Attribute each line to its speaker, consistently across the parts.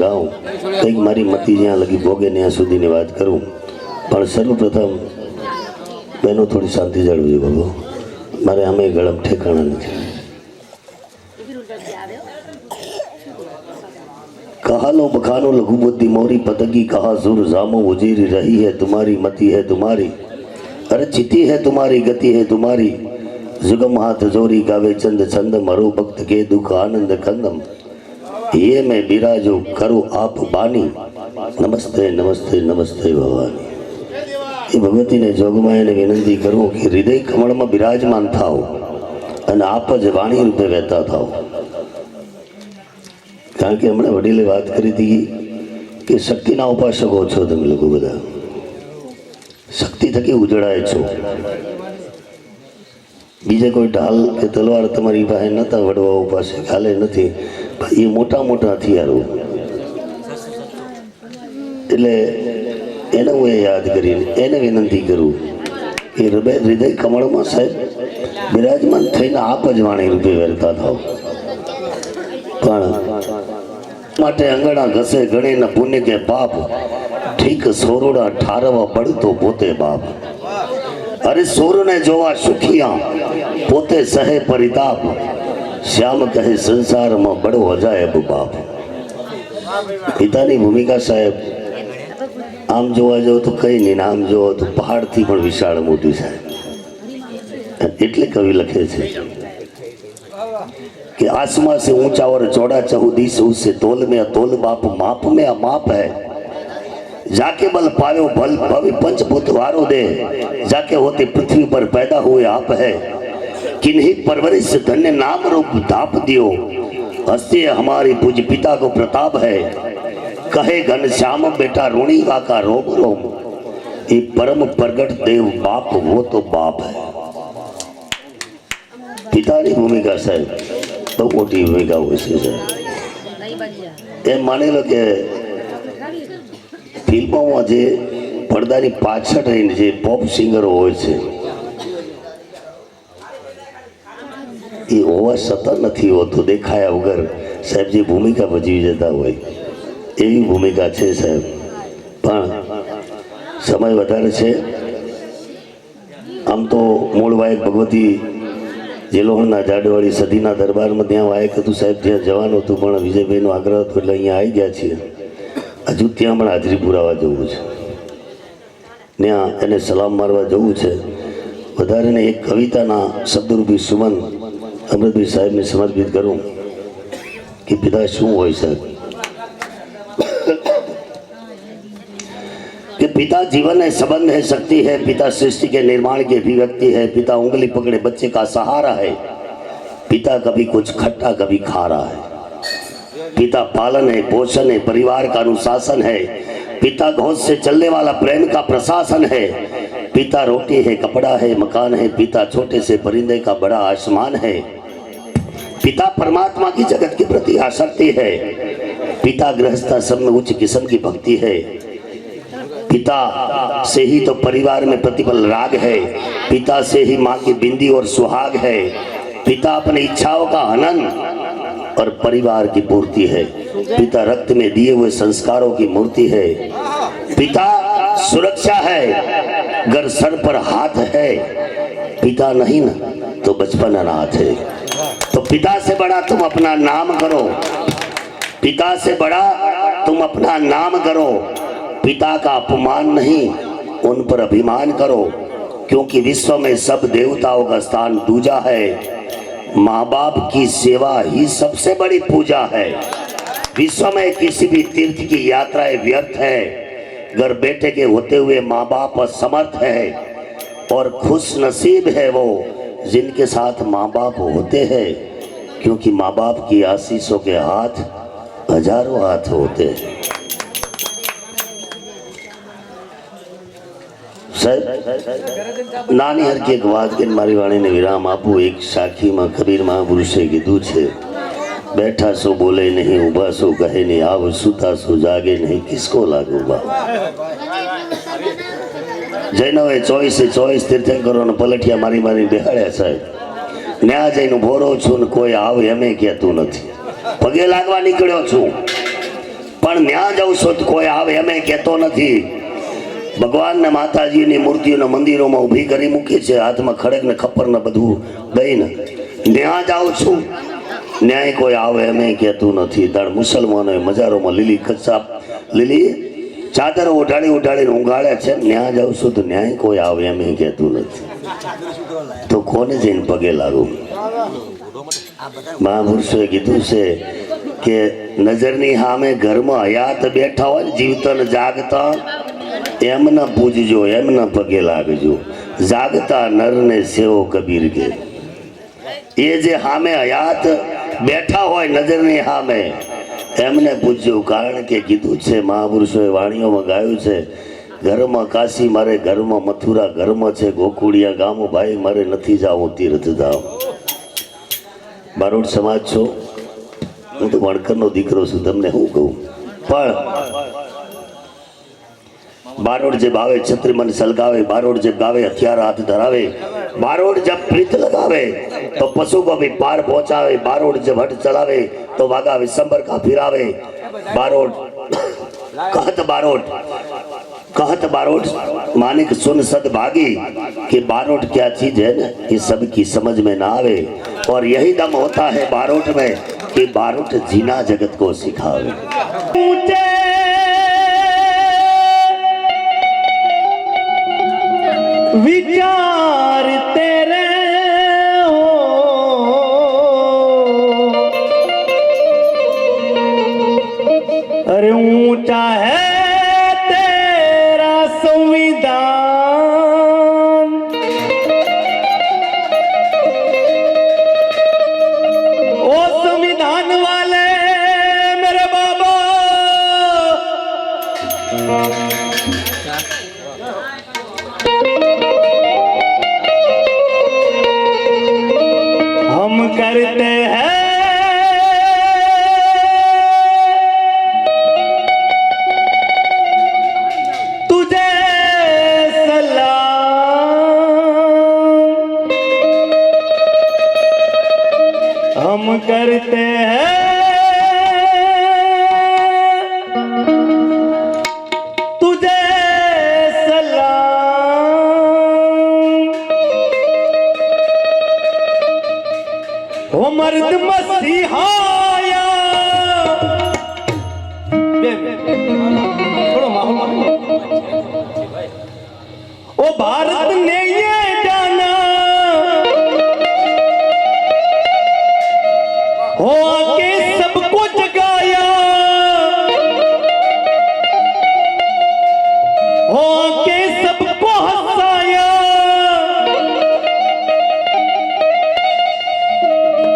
Speaker 1: ગાઉં, કંઈક મારી મતી જ્યાં લગી ભોગે ત્યાં સુધીની વાત કરું. પણ સર્વપ્રથમ બહેનો થોડી શાંતિ જાળવવી બાબુ, મારે અમે ગળમ ઠેકાણા નથી. कहा लो बखानो लघुबुद्धि मोरी पतगी कहा सुर जामो उजीरी रही है तुम्हारी मति है तुम्हारी अरे चिति है तुम्हारी गति है तुम्हारी जुगम हाथ जोरी गावे चंद छंद मरो भक्त के दुख आनंद कंदम ये मैं बिराजो करो आप बानी नमस्ते नमस्ते नमस्ते भवानी. એ ભગવતીને જોગમાયાને વિનંતી કરું કે હૃદય કમળમાં બિરાજમાન થાઓ અને આપ જ વાણી રૂપે વહેતા થાઓ. કારણ કે હમણાં વડીલે વાત કરી હતી કે શક્તિના ઉપાસકો છો તમે લોકો બધા, શક્તિ થકી ઉજળાય છો. બીજે કોઈ ઢાલ કે તલવાર તમારી પાસે નતા, વડવાઓ પાસે હાલે નથી, એ મોટા મોટા હથિયારો. એટલે એને હું એ યાદ કરીને એને વિનંતી કરું કે હૃદય કમળમાં સાહેબ બિરાજમાન થઈને આપ જ વાણી રૂપે વેરતા થાવ. પણ માટે અંગણા ઘસે ગણે ન પુણ્ય કે પાપ ઠીક સોરડા ઠારવા પડતો પોતે બાપ. અરે સોરને જોવા સુખિયા પોતે સહે પરિતાપ શ્યામ કહે સંસારમાં બડો અજાયબ બાપ. પિતાની ભૂમિકા સાહેબ આમ જોવા જાવ તો કઈ નહીં, આમ જોવો તો પહાડથી પણ વિશાળ મોટી સાહેબ. એટલે કવિ લખે છે कि आसमां से ऊंचा और चौड़ा चहुदीस उससे तोल में अतोल बाप माप में अमाप है जाके बल पायो बल भवि पंचभूत वारो दे जाके होते पृथ्वी पर पैदा हुए आप है किन्हीं परवरिश धन्य नाम रूप धाप दियो हस्ती हमारी पूज पिता को प्रताप है कहे घन श्याम बेटा ऋणी का रोम रोम ये परम प्रगट देव बाप वो तो बाप है. पितानी भूमिका साहेब બહુ મોટી ભૂમિકા હોય છે. એમ માની લો કે ફિલ્મોમાં જે પડદાની પાછળ રહીને જે પોપ સિંગરો હોય છે એ હોવા છતાં નથી હોતું, દેખાયા વગર સાહેબ જે ભૂમિકા ભજવી જતા હોય એવી ભૂમિકા છે સાહેબ. પણ સમય વધારે છે. આમ તો મૂળ વાયક ભગવતી જેલોહણના જાડવાળી સદીના દરબારમાં ત્યાં વાયક હતું સાહેબ, ત્યાં જવાનું હતું પણ વિજયભાઈનો આગ્રહ હતો એટલે અહીંયા આવી ગયા છીએ. હજુ ત્યાં પણ હાજરી પુરાવા જવું છે, ત્યાં એને સલામ મારવા જવું છે. વધારેને એક કવિતાના શબ્દરૂપી સુમન અમૃતભાઈ સાહેબને સમર્પિત કરું કે પિતા શું હોય સાહેબ. कि पिता जीवन है, संबंध है, शक्ति है, पिता सृष्टि के निर्माण की अभिव्यक्ति है, पिता उंगली पकड़े बच्चे का सहारा है, पिता कभी कुछ खट्टा कभी खारा है, पिता पालन है, पोषण है, परिवार का अनुशासन है, पिता घोष से चलने वाला प्रेम का प्रशासन है, पिता रोटी है, कपड़ा है, मकान है, पिता छोटे से परिंदे का बड़ा आसमान है, पिता परमात्मा की जगत के प्रति आसक्ति है, पिता गृहस्था सब में उच्च किस्म की भक्ति है, पिता से ही तो परिवार में प्रतिपल राग है, पिता से ही माँ की बिंदी और सुहाग है, पिता अपनी इच्छाओं का हनन और परिवार की पूर्ति है, पिता रक्त में दिए हुए संस्कारों की मूर्ति है, पिता सुरक्षा है अगर सर पर हाथ है, पिता नहीं ना तो बचपन अनाथ है. तो पिता से बड़ा तुम अपना नाम करो, पिता से बड़ा तुम अपना नाम करो, पिता का अपमान नहीं उन पर अभिमान करो, क्योंकि विश्व में सब देवताओं का स्थान दूजा है, माँ बाप की सेवा ही सबसे बड़ी पूजा है. विश्व में किसी भी तीर्थ की यात्राएं व्यर्थ है अगर बेटे के होते हुए माँ बाप असमर्थ है, और खुश नसीब है वो जिनके साथ माँ बाप होते हैं, क्योंकि माँ बाप की आशीषों के हाथ हजारों हाथ होते हैं. નાની હરકી એક વાત કે મારી વાણીને વિરામ આપું. એક સાખીમાં કબીર મહાપુરુષે કીધું છે, બેઠા સો બોલે નહીં, ઊભા સો કહે નહીં, આવ સુતા સો જાગે નહીં, કિસકો લાગુ બા. જૈનોએ 24 તીર્થંકરોને પલઠિયા મારી મારી બેહાડ્યા સાહેબ. ન્યા જઈને ભોરો છું ને કોઈ આવ એમે કહેતું નથી. પગે લાગવા નીકળ્યો છું પણ ન્યા જાઉં છું તો કોઈ આવે એમ કહેતો નથી. ભગવાનને માતાજીની મૂર્તિઓને મંદિરોમાં ઊભી કરી મૂકી છે, હાથમાં ખડક ને ખપ્પર ને બધું દઈને ન્યા જાઉં છું, ન્યાય કોઈ આવે એમ કહેતું નથી. તાર મુસલમાનોએ મજારોમાં લીલી કચ્છા લીલી ચાદર ઉઢાડી ઉઢાડીને ઊંઘાડ્યા છે, ન્યા જાઉં છું તો ન્યાય કોઈ આવે એમ કહેતું નથી. તો કોને જઈને પગે લાગુ? મહાપુરુષોએ કીધું છે કે નજરની સામે ઘરમાં હયાત બેઠા હોય જીવતા ને જાગતા એમના પૂજજો, એમના પગે લાગજો. જાગતા નરને સેવો કબીર કે. એ જે સામે હયાત બેઠા હોય નજરની સામે એમને પૂજજો. કારણ કે કીધું છે મહાપુરુષોએ વાણીઓમાં ગાયું છે, ઘરમાં કાશી મારે, ઘરમાં મથુરા, ઘરમાં છે ગોકુળિયા ગામ, ભાઈ મારે નથી જાવું તીર્થ ધામ. બારોટ સમાજ છો, હું તો વણકરનો દીકરો છું, તમને શું કહું. પણ બારોટ જે ભાવે છત્રી મન સલગાવે, બારોટ જે ગાવે હથિયાર હાથ ધરાવે, બારોટ જब प्रीत लगावे तो पशु को भी पार पहुंचावे, बारोट जब हट चलावे तो वागा विशंबर का फिरावे. बारोट कहत बारोट मानिक सुन सद भागी कि बारोट क्या चीज है ना ये सबकी समझ में ना आवे. और यही दम होता है बारोट में कि बारोट जीना जगत को सिखावे.
Speaker 2: विचार तेरे हो, अरे ऊंचा है तेरा संविधान. ओ संविधान वाले मेरे बाबा, हम करते हैं तुझे सलाम, हम करते हैं तुझे सलाम. ओ मर्द मसीहाया, थोड़ा माहौल. ओ भारत ने ये जाना हो आके सबको जगाया, हो आके सबको हंसाया.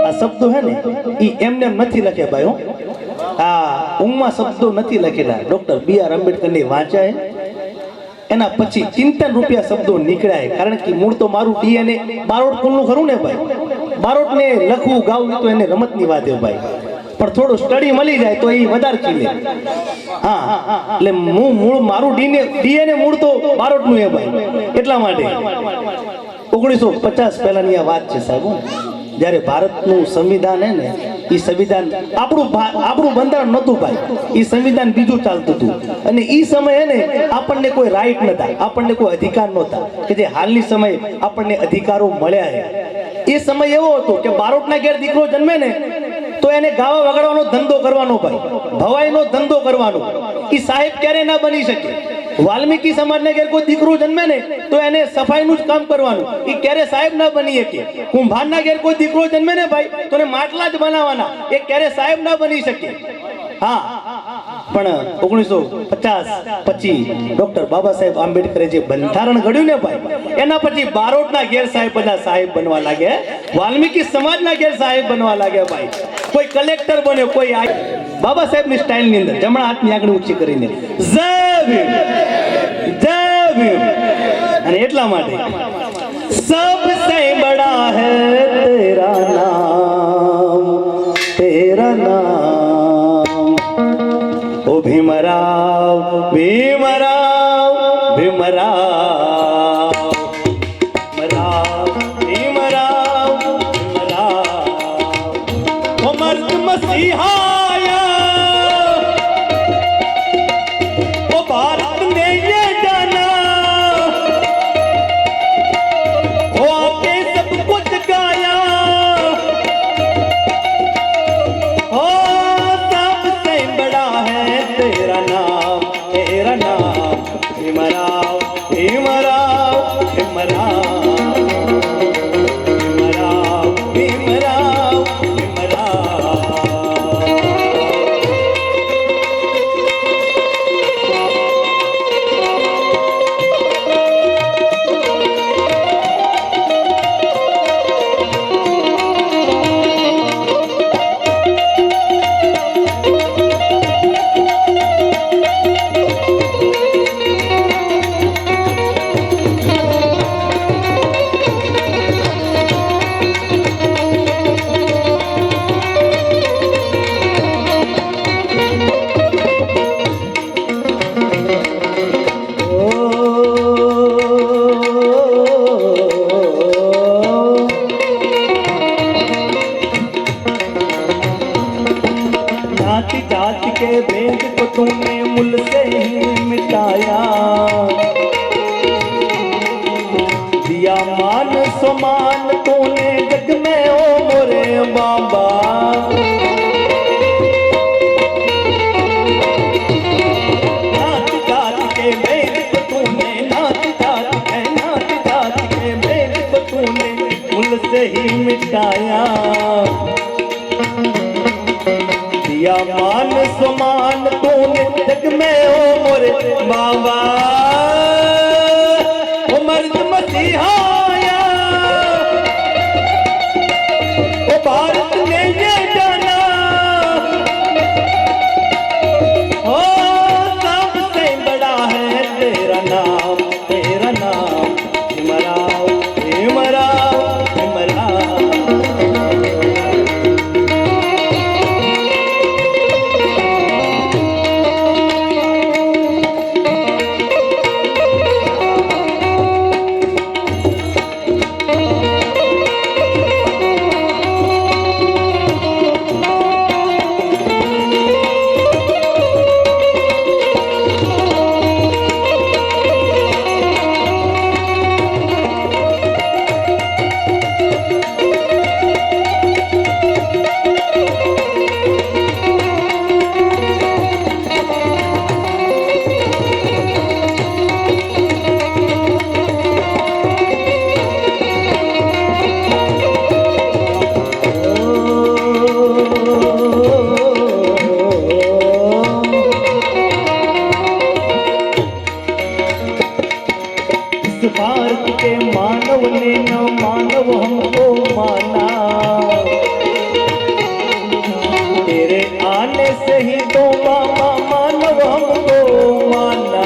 Speaker 2: આ શબ્દો હે ને ઈ એમને નથી લખ્યા ભાઈ. આ ઊંઘમાં શબ્દો નથી લખેલા. Doctor B.R. આંબેડકરની વાંચા હે, એના પછી 53 રૂપિયા શબ્દો નીકળ્યા. કારણ કે મૂળ તો મારું DNA બારોટ કુલનું ખરું ને ભાઈ. બારોટને લખવું ગાવું તો એને રમતની વાત હે ભાઈ, પણ થોડું સ્ટડી મળી જાય તો એ વધારે ખીલે. હા, એટલે હું મૂળ મારું DNA મૂળ તો બારોટનું હે ભાઈ. એટલા માટે 1950 પહેલાની આ વાત છે સાહેબ. જ્યારે ભારતનું સંવિધાન હે ને એ સંવિધાન આપણું બંધારણ નહોતું ભાઈ, એ સંવિધાન બીજું ચાલતું હતું. અને એ સમયે ને આપણને કોઈ રાઈટ નતા, આપણને કોઈ અધિકાર નહોતા કે જે હાલની સમયે આપણને અધિકારો મળ્યા છે. એ સમય એવો હતો કે બારોટના ઘેર દીકરો જન્મે ને તો એને ગાવા વગાડવાનો ધંધો કરવાનો ભાઈ, ભવાઈનો ધંધો કરવાનો. એ સાહેબ ક્યારે ના બની શકે. વાલ્મીકી સમાજના ઘેર કોઈ દીકરો જન્મે ને તો એને સફાઈનું જ કામ કરવાનું, એ ક્યારે સાહેબ ના બની શકે. કુંભારના ઘેર કોઈ દીકરો જન્મે ને ભાઈ તો એને માટલા જ બનાવવાના, એ ક્યારે સાહેબ ના બની શકે. હા, પણ 1950 પછી ડોક્ટર બાબા સાહેબ આંબેડકરે જે બંધારણ ઘડ્યું ને ભાઈ, એના પછી બારોટના ઘેર સાહેબ બધા સાહેબ બનવા લાગ્યા, વાલ્મીકી સમાજના ઘેર સાહેબ બનવા લાગ્યા ભાઈ. કોઈ કલેક્ટર બન્યો, કોઈ બાબા સાહેબની સ્ટાઇલની અંદર જમણા હાથની આંગળી ઊંચી કરીને જય ભીમ, જય ભીમ. અને એટલા માટે सबसे बड़ा है तेरा नाम, तेरा नाम. ओ भीमराव, भीमराव, भीमराव, भीमराव, भीमराव, भीमराव. ओ मर्द मसीहाया, तेरा नाम भीमराव भीमराव भीमराव भीमराव भीमराव भीमराव। जाति जाति के भेद को तूने मुल से ही मिटाया, दिया मान समान तूने जग में ओ मोरे बाबा। जाति जाति के भेद को तूने जाति जाति के भेद को तूने मुल से ही मिटाया, दिया मान समान तूने जग में ओ मोरे बाबा। ओ मर्द मसीहाया ओ भारत ने ये जाना, ओ सबसे बड़ा है तेरा नाम भीमराव भीमराव भीमराव। भारत के मानव ने न मानव हमको माना, तेरे आने से ही तो बाबा मानव हमको माना।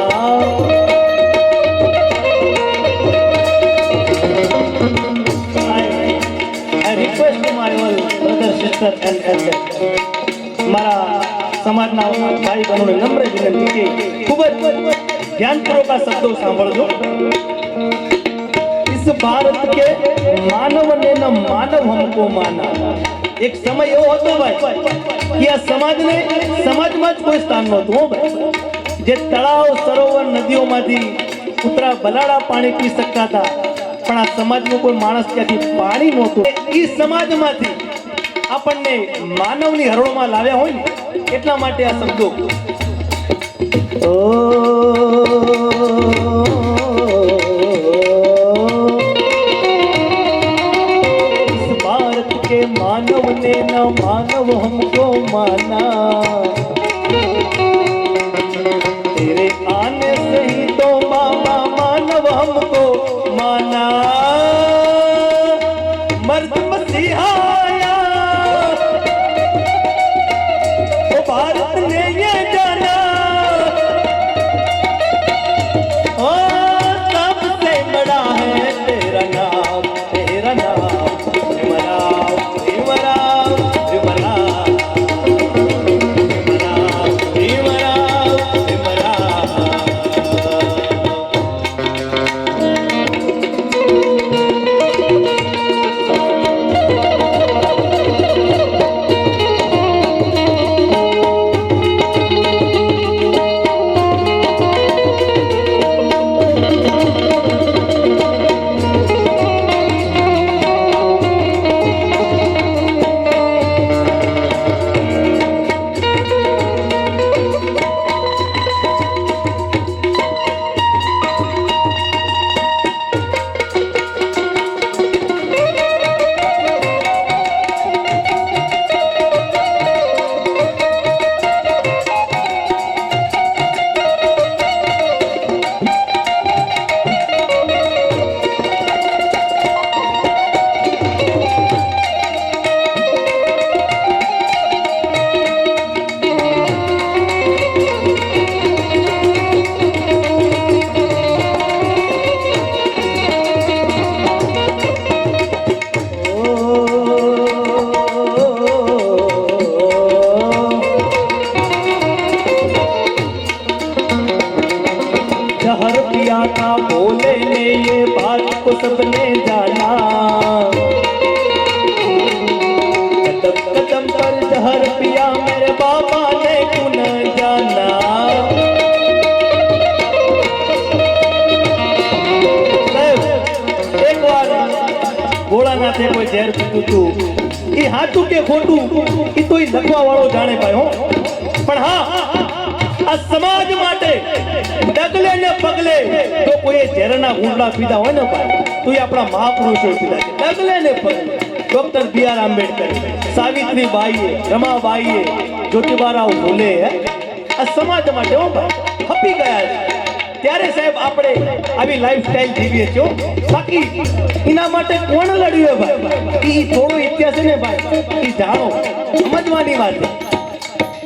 Speaker 2: I request to my all brother, sister and elders, મારા સમાજના ભાઈ બહેનોને નમ્ર વિનંતી કે ખૂબ જ ધ્યાનપૂર્વક આ શબ્દો સાંભળજો। इस भारत के मानव ने न मानव हमको माना। एक समय एवो હતો ભાઈ કે આ સમાજને સમાજમાં જ કોઈ સ્થાન નહોતું હો ભાઈ। જે તળાવ સરોવર નદીઓમાંથી કૂતરા બલાડા પાણી પી શકતા હતા, પણ આ સમાજનો કોઈ માણસ ત્યાંથી પાણી નહોતું। એ સમાજમાંથી આપણને માનવની હરોળમાં લાવ્યા હોય ને એટલા માટે આ શબ્દો। के मानव ने न मानव हमको माना, तेरे आने से ही तो बाबा मानव हमको माना। मर्द मसीहाया ओ भारत ने ये जाना, था भोले ने ये बात को सबने जाना। कदम कदम पर जहर पिया मेरे बाबा ने क्यों न जाना। एक बार भोળાનાથે કોઈ ઝેર પીધું હતું, એ હાચું કે ખોટું એ તો એ લખવા વાળો જાણે ભાઈ હો। પણ હા, આ સમાજ માટે ડગલે ને પગલે જો કોઈ ઝેરના ગુંડલા પીધા હોય ને ભાઈ તો એ આપણા મહાપુરુષો પીધા છે। ડગલે ને પગલે ડોક્ટર બી.આર. આંબેડકર, સાવિત્રીબાઈએ, રમાબાઈએ, જ્યોતિબારાવ ફૂલે આ સમાજ માટે હો ભાઈ ખપી ગયા છે। ત્યારે સાહેબ આપણે આવી લાઈફસ્ટાઈલ જીવીએ છીએ। બાકી એના માટે કોણ લડ્યું ભાઈ એ થોડો ઇતિહાસ છે ને ભાઈ એ જાણો, સમજવાની વાત છે।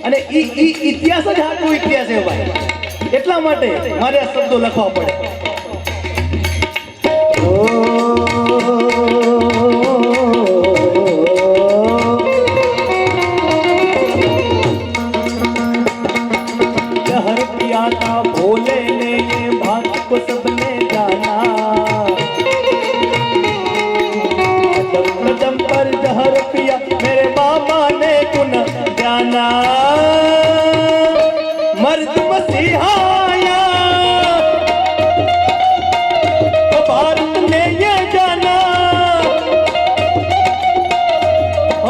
Speaker 2: અને એ ઇતિહાસ જ સાચો ઇતિહાસ છે ભાઈ, એટલા માટે મારે આ શબ્દો લખવા પડે। जहर पिया था भोले ने ये बात को सबने जाना। कदम कदम पर जहर पिया मेरे बाबा ने कुन जाना। मर्द मसीहा आया तो भारत ने ये जाना। ओ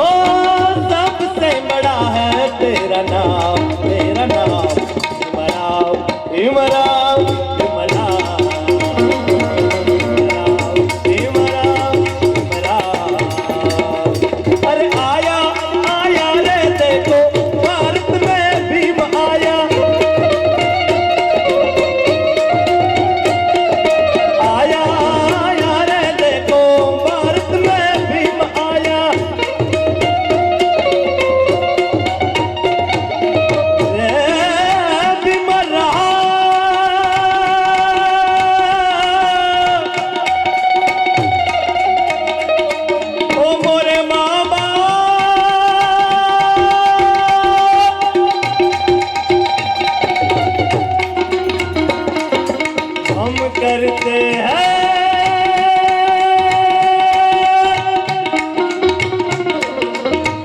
Speaker 2: सबसे बड़ा है तेरा नाम, तेरा नाम भीमराव, भीमराव, भीमराव, भीमराव, भीमराव। अरे आया आया रे देखो भारत में भीम आया। आया आया रे देखो भारत में भीम आया। रे भीमराव, ओ मोरे माँ बाप, हम करते हैं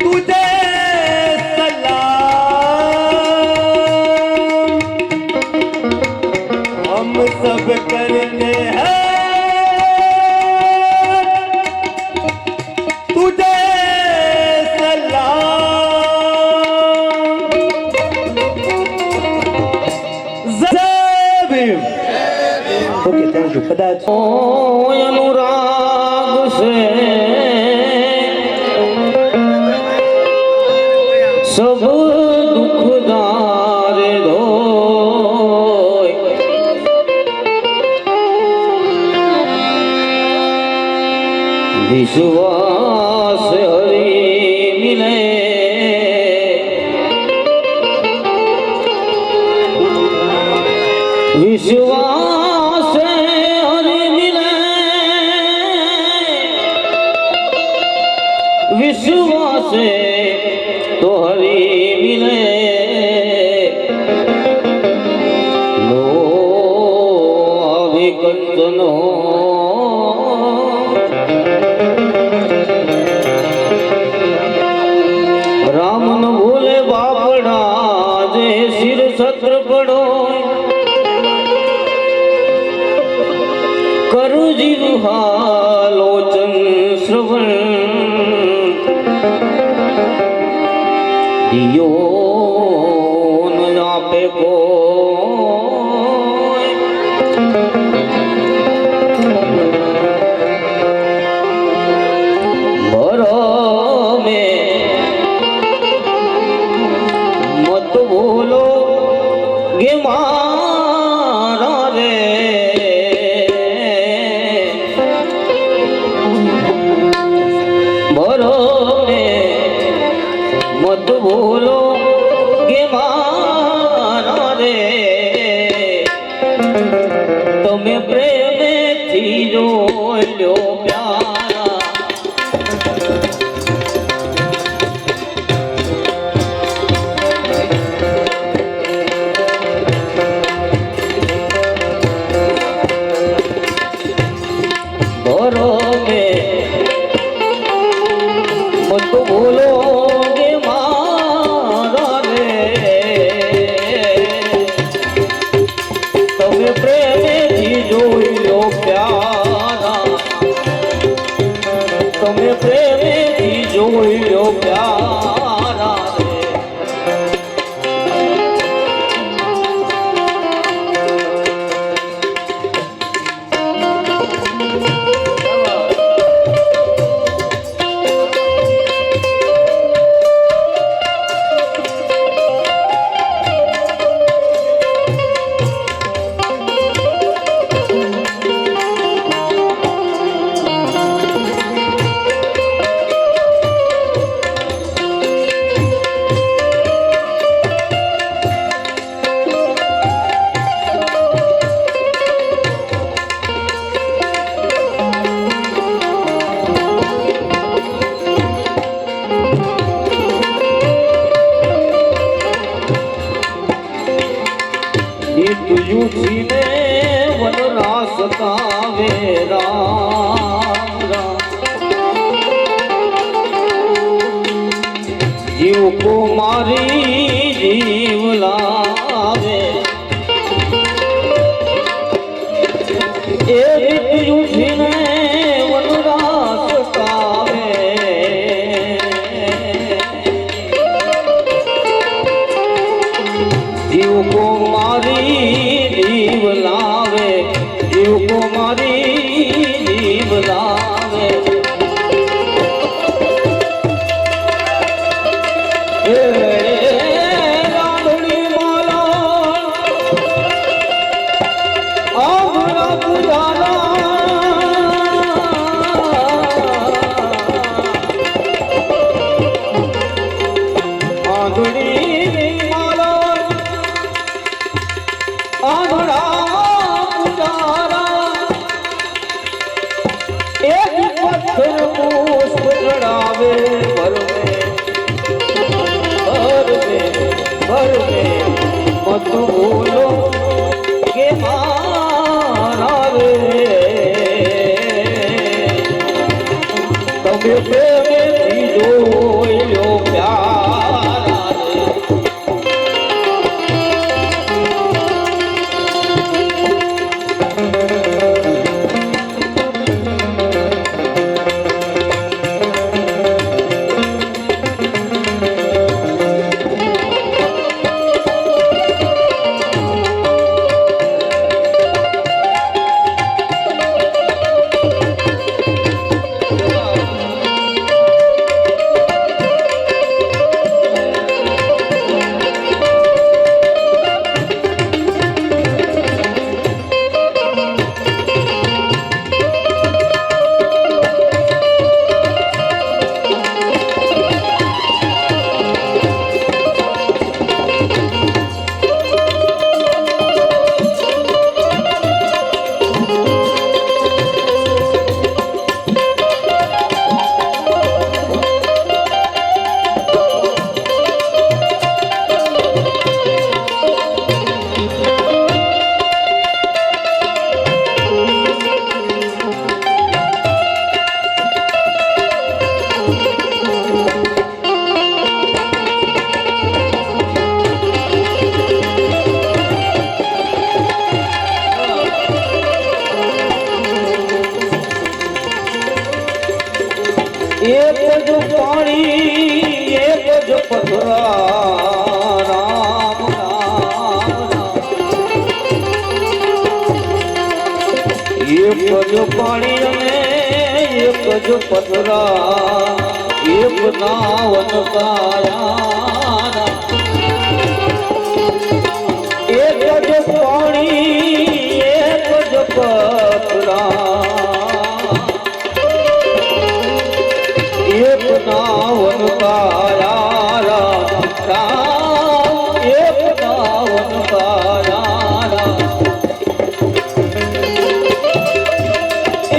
Speaker 2: तुझे सलाम। हम सब करते हैं तुझे सलाम। जय भीम। Okay, thank you. कदाच
Speaker 3: अनुराग से सब दुख दार धोय। विश्वास हरि मिले विश्वास हरि मिले विश्वास तो हरि मिले। लो अभिकंचनो राम न भूले बापड़ा जे सिर छत्र पड़ो। करु जिह्वा लोचन श्रवण दियो न आपे कोय। भरो में मत भूलो गे मारा रे। भरो में मत भूलो गे मारा रे। तुम्हें प्रेम थी जो लो प्यारा। હિત યુથીને વનરાસ કાવે રામ રામ જીવ કો મારી જીવ લાવે એ હિત યુથીને વનરાસ કાવે जीव को मारी जीव लावे जीव को मारी जीव लावे राधड़ी माला आभरा पुजारा आंधड़ी आंधड़ा पुजारा एक पत्थर पुष्प चढ़ावे भर में मत बोलो के मारा रे तमे प्रेमे जोयो प्यारा रे एक जो पानी एक जो पथरा राम राम राम एक जो पानी ने एक जो पथरा एक नावन काया एक जो पानी एक जो पथरा एक नावन काया राम एक नावन काया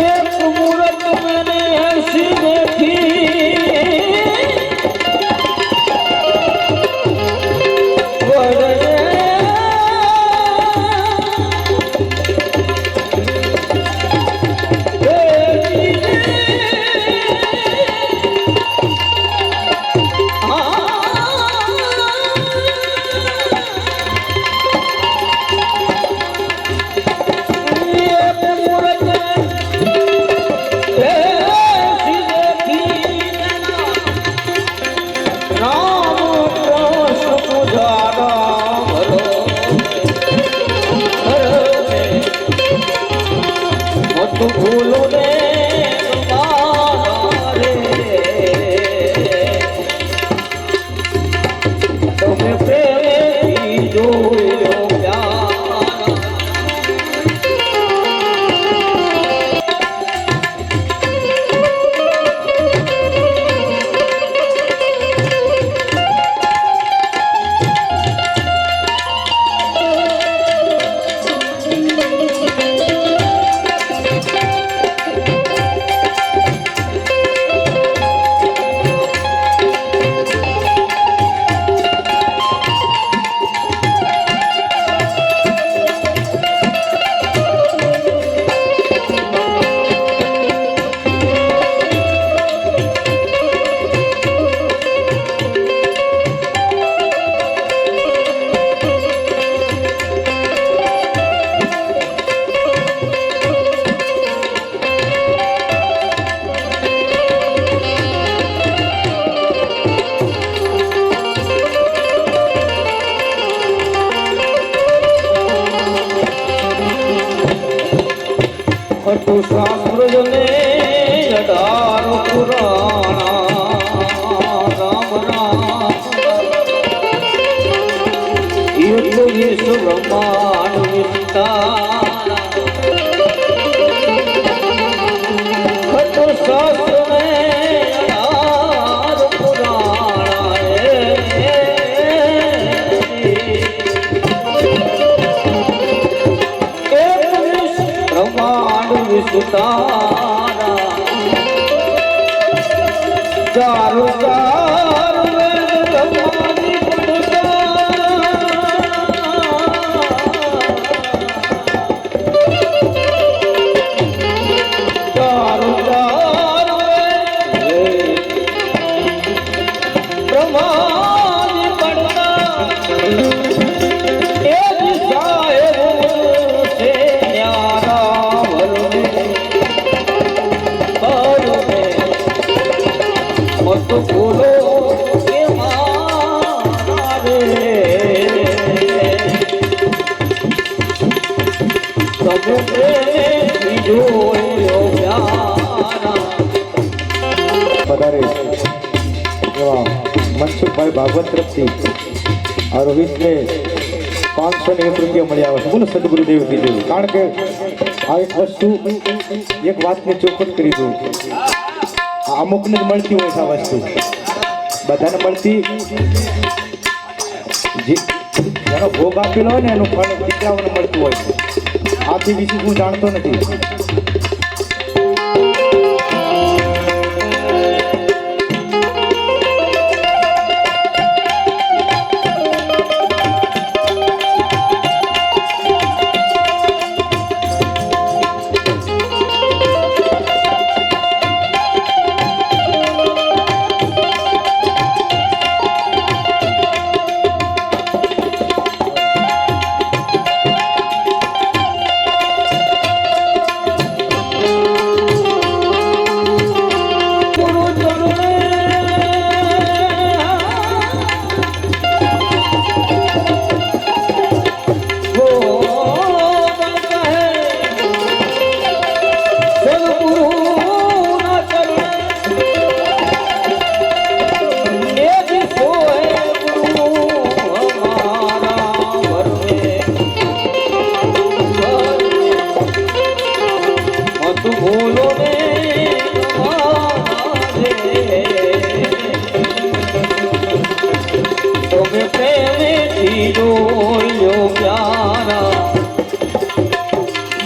Speaker 3: एक मूरत मैंने ऐसी देखी હતું શાસ્ત્ર જને 18 પુરાણા રામના એટલું વિશ્વ બ્રહ્માંડ વિસ્તાર હતું શાસ્ત્ર ને 18 પુરાણા બ્રહ્માંડ વિસ્તારા ચારો ચાર વેદ બ્રહ્માની ચારો ચાર વેદ બ્રહ્માની પડતા એ સાહેબ છે તો બોલો કે મારા રે તમે બીજો
Speaker 4: વધારે એવા મનસુખભાઈ ભાગવત તરફથી આ રોહિતને 501 રૂપિયા મળ્યા છે. બોલો સદગુરુદેવ કીધું. કારણ કે આ એક વસ્તુ એક વાતને ચોખવટ કરી દઉં, અમુકને જ મળતી હોય છે આ વસ્તુ, બધાને મળતી જેનો ભોગ આપેલો હોય ને એનું ફળ દીકરાઓને મળતું હોય છે. આથી વિશે હું જાણતો નથી.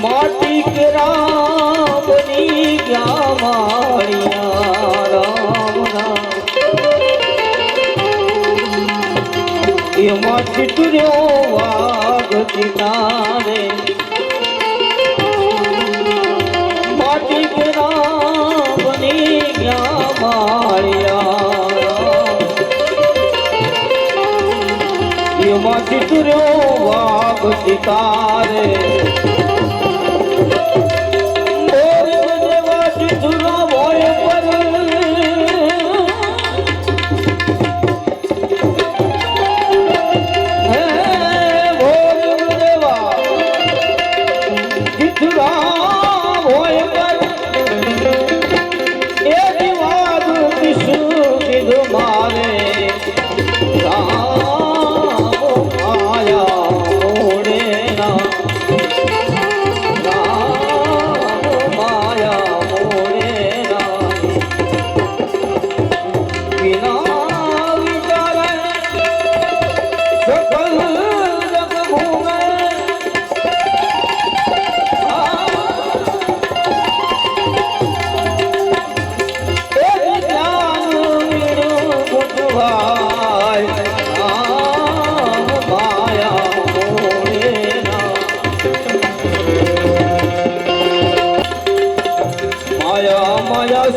Speaker 3: माटी के राम बनी क्या मारिया रामना ये माटी तुझो वाग किनारे माटी के राम बनी क्या मारिया ये माटी तुझो वाग सितारे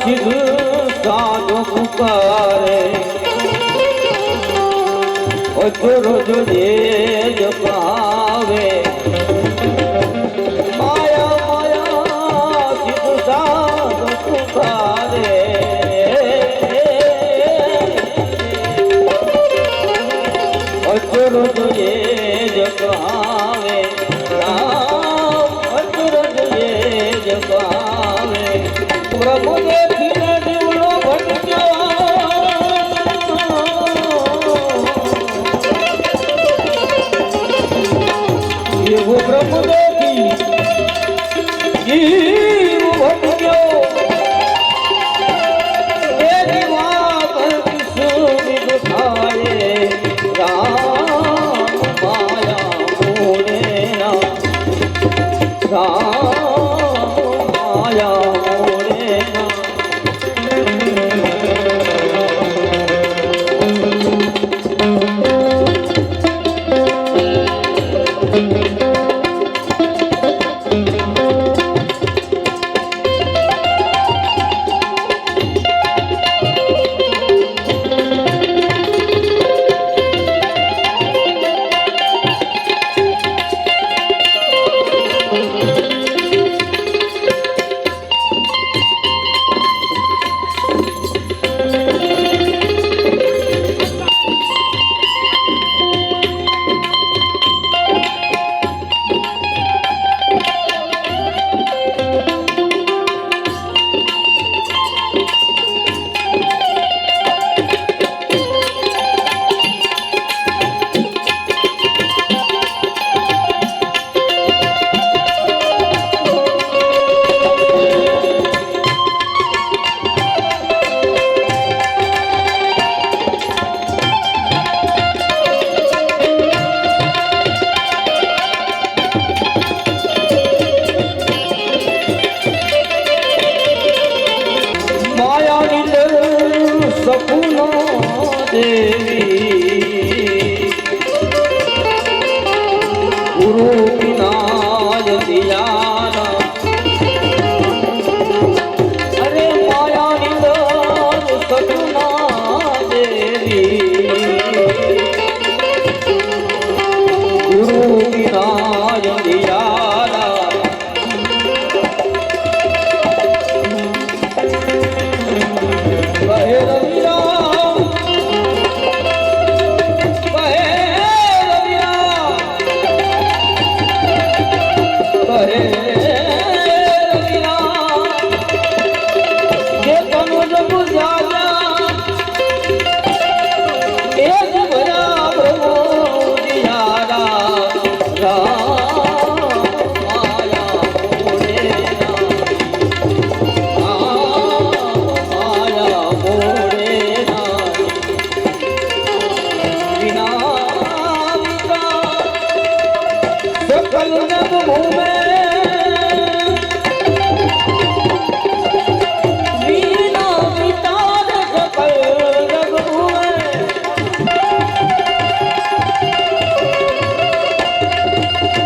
Speaker 3: सिद्ध साधु पुकारे रोज जपावे माया माया सिद्ध साधु पुकारे रोज जपावे राम रोज जपावे જબ દેખી જીવ ભટક્યો એ દીવા પર કિશોરી દુખાયે રામ માયા મોરેના રામ માયા મોરેના સપનો દેવી ગુરુ વિનાય દિયાના અરે માયાની દર સપના દેવી ગુરુ વિનાય દિયાના કહે રવિરામ જે તનુજ પૂજાયા એ જ ભરા પ્રભુ દિયારા રામ માયા મોરેના માયા મોરેના વિના सकल जग घूमे वीणा वितार सकल जग घूमे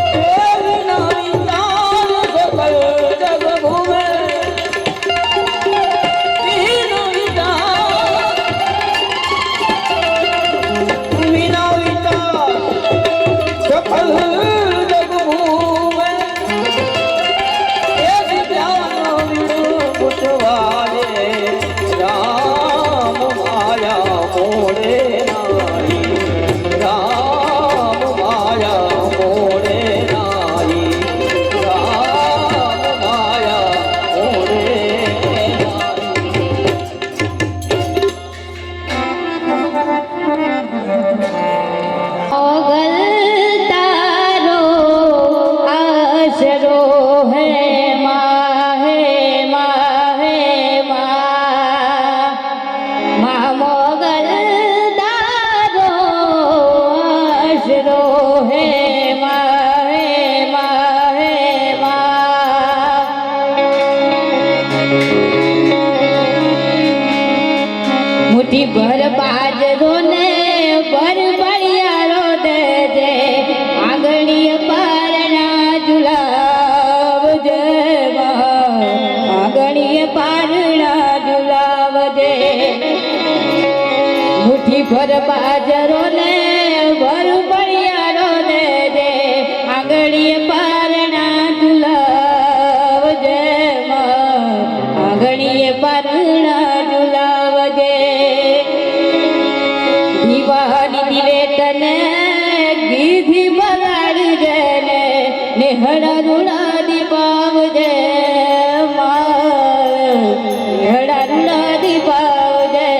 Speaker 3: वीणा वितार सकल जग घूमे वीणा वितार वीणा वितार सकल राम माया मोरे नाई राम माया मोरे नाई राम माया मोरे
Speaker 5: ओगल तारो आशरो है माहे माहे मा मोगल तारो आशरो है माहे माहे मुट्ठी भर बाजरो ने भर बड़ियारो दे दे आंगणीय पारणा झुलाव दे आंगणीय पारणा झुलाव दे मुट्ठी भर बाजरो ने भर बड़ियारो दे दे आंगणीय पारणा झुलाव दे आंगणीय पारणा झुलाव दे દીવાની દિલે તને ગીધી બગાડજે ને હડા રૂડા દીપાવજે હડા રૂડા દીપાવજે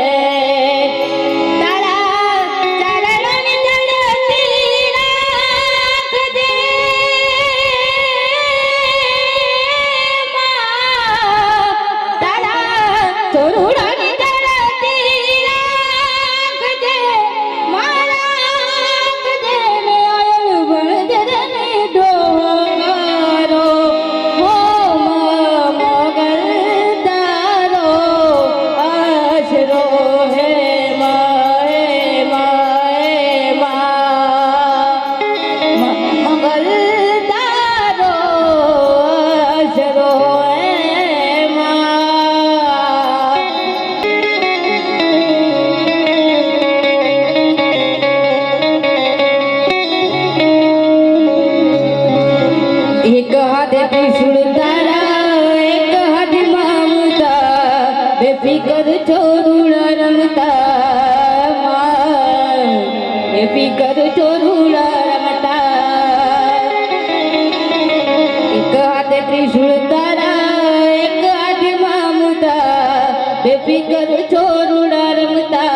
Speaker 5: તારા ચરણની જળતી રાખજે એક હાથે ત્રિશુળ તારા એક હાથે મમતા બેફિકર ચોરુડા રમતા બેફિકર ચોરુડા રમતા એક હાથે ત્રિશુળ તારા એક હાથે મમતા બેફિકર ચોરુડા રમતા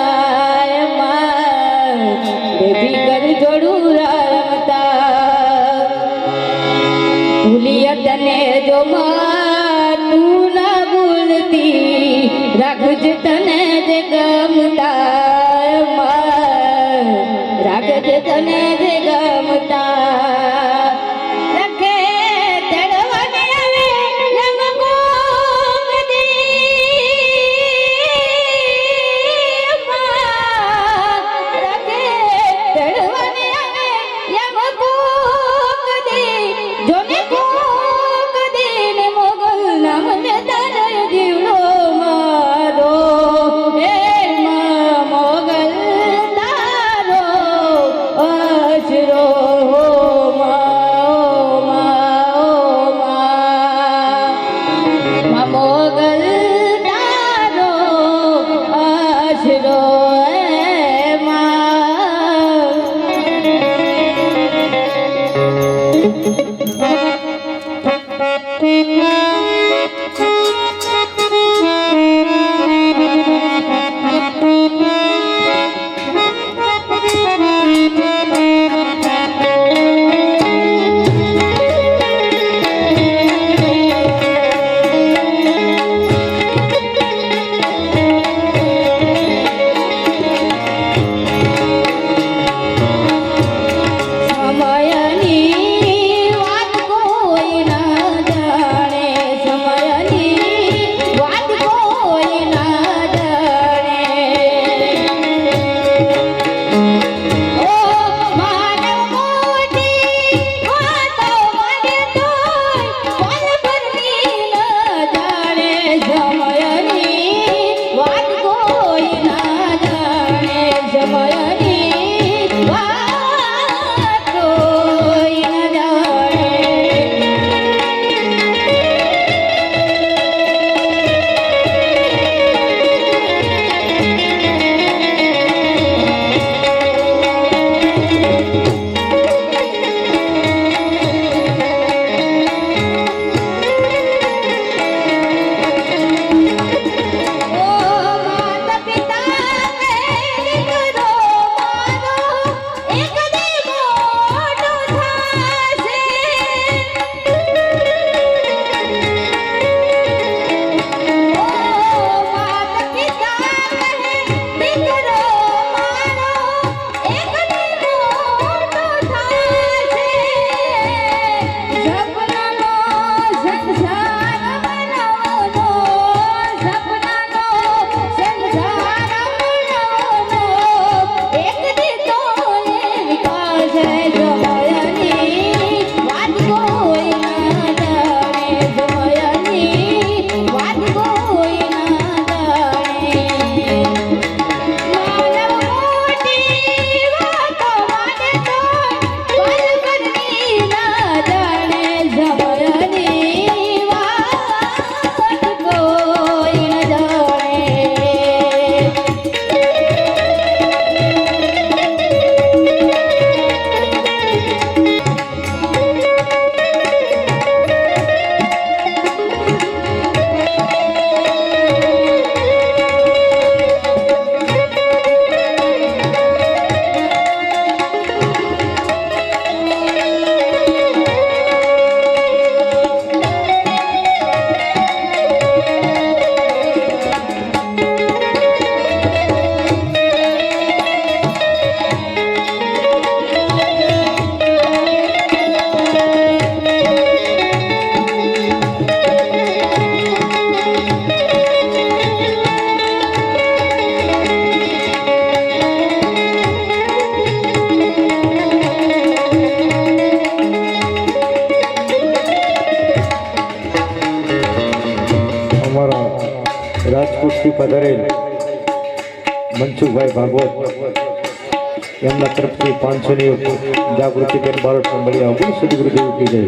Speaker 5: બેફિકર ચોરુડા ભૂલિયા તને જો માં તું ના ભૂલતી રાખજે તને જે ગમતા માં રાખજે તને જે ગમતા રખે તડવાને આવે લમ કોકદી માં રખે તડવાને આવે લમ કોકદી જોને મને તારો જીવડો મારો હે મોગલ તારો અશરો મોગલ તારો અશરો
Speaker 4: રાજકોટથી પધારેલ મનસુખભાઈ ભાગવત એમના તરફથી 500ની જાગૃતિબેન બારોટ મળી આવું સદગુરુદેવ કી જય.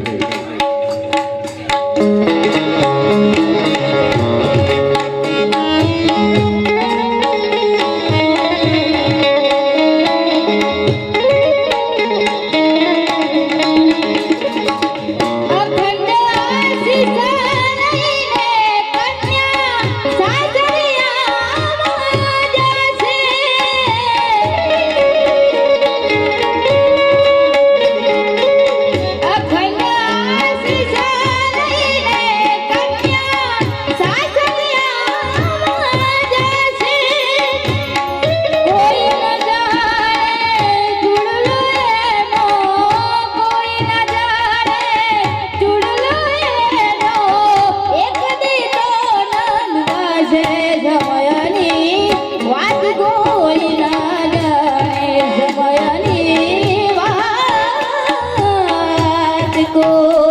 Speaker 5: ઓ